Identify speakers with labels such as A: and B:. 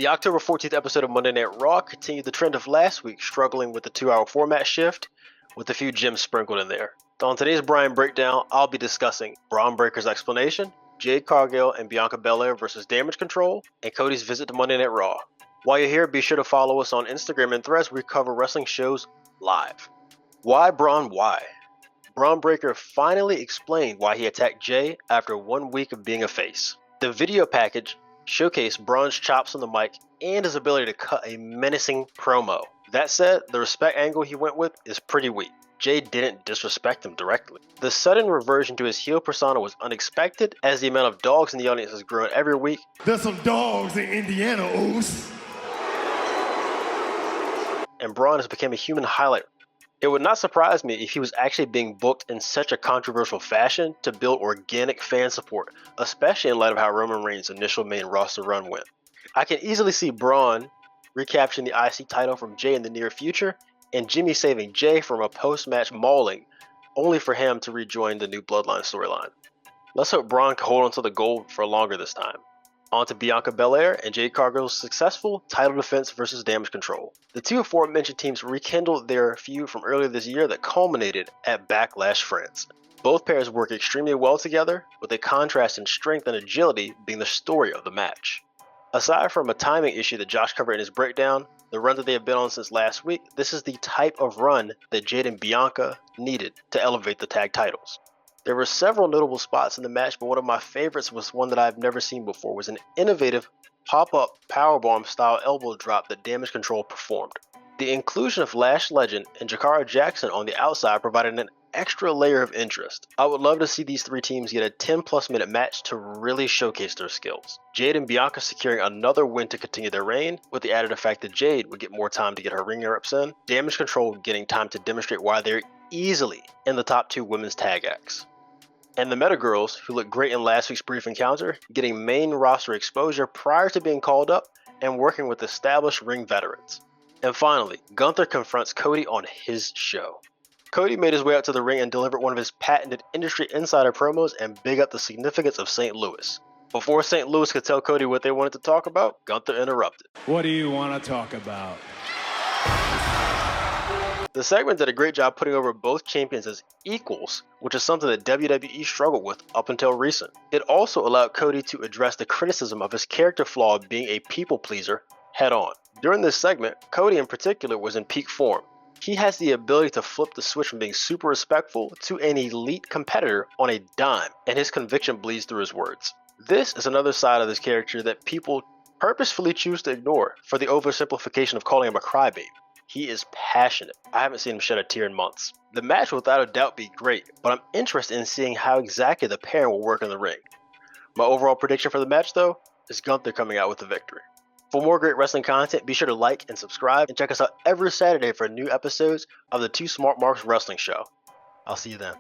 A: The October 14th episode of Monday Night Raw continued the trend of last week, struggling with the 2-hour format shift, with a few gems sprinkled in there. On today's Bryan Breakdown, I'll be discussing Bron Breakker's explanation, Jade Cargill and Bianca Belair versus Damage Control, and Cody's visit to Monday Night Raw. While you're here, be sure to follow us on Instagram and Threads where we cover wrestling shows live. Why Bron? Why? Bron Breakker finally explained why he attacked Jay after 1 week of being a face. The video package showcased Bron's chops on the mic and his ability to cut a menacing promo. That said, the respect angle he went with is pretty weak. Jay didn't disrespect him directly. The sudden reversion to his heel persona was unexpected, as the amount of dogs in the audience has grown every week.
B: There's some dogs in Indiana, Oos.
A: And Bron has become a human highlight. It would not surprise me if he was actually being booked in such a controversial fashion to build organic fan support, especially in light of how Roman Reigns' initial main roster run went. I can easily see Bron recapturing the IC title from Jay in the near future, and Jimmy saving Jay from a post-match mauling, only for him to rejoin the new Bloodline storyline. Let's hope Bron can hold onto the gold for longer this time. On to Bianca Belair and Jade Cargill's successful title defense versus Damage Control. The two aforementioned teams rekindled their feud from earlier this year that culminated at Backlash France. Both pairs work extremely well together, with a contrast in strength and agility being the story of the match. Aside from a timing issue that Josh covered in his breakdown, the run that they have been on since last week, this is the type of run that Jade and Bianca needed to elevate the tag titles. There were several notable spots in the match, but one of my favorites was one that I've never seen before, was an innovative pop-up powerbomb style elbow drop that Damage Control performed. The inclusion of Lash Legend and Jakara Jackson on the outside provided an extra layer of interest. I would love to see these three teams get a 10+ minute match to really showcase their skills. Jade and Bianca securing another win to continue their reign, with the added effect that Jade would get more time to get her ring reps in, Damage Control getting time to demonstrate why they're easily in the top 2 women's tag acts. And the Meta Girls, who looked great in last week's brief encounter, getting main roster exposure prior to being called up and working with established ring veterans. And finally, Gunther confronts Cody on his show. Cody made his way out to the ring and delivered one of his patented industry insider promos and big up the significance of St. Louis. Before St. Louis could tell Cody what they wanted to talk about, Gunther interrupted.
B: What do you want to talk about?
A: The segment did a great job putting over both champions as equals, which is something that WWE struggled with up until recent. It also allowed Cody to address the criticism of his character flaw of being a people pleaser head on. During this segment, Cody in particular was in peak form. He has the ability to flip the switch from being super respectful to an elite competitor on a dime, and his conviction bleeds through his words. This is another side of this character that people purposefully choose to ignore for the oversimplification of calling him a crybaby. He is passionate. I haven't seen him shed a tear in months. The match will without a doubt be great, but I'm interested in seeing how exactly the pairing will work in the ring. My overall prediction for the match, though, is Gunther coming out with the victory. For more great wrestling content, be sure to like and subscribe, and check us out every Saturday for new episodes of the Two Smart Marks Wrestling Show. I'll see you then.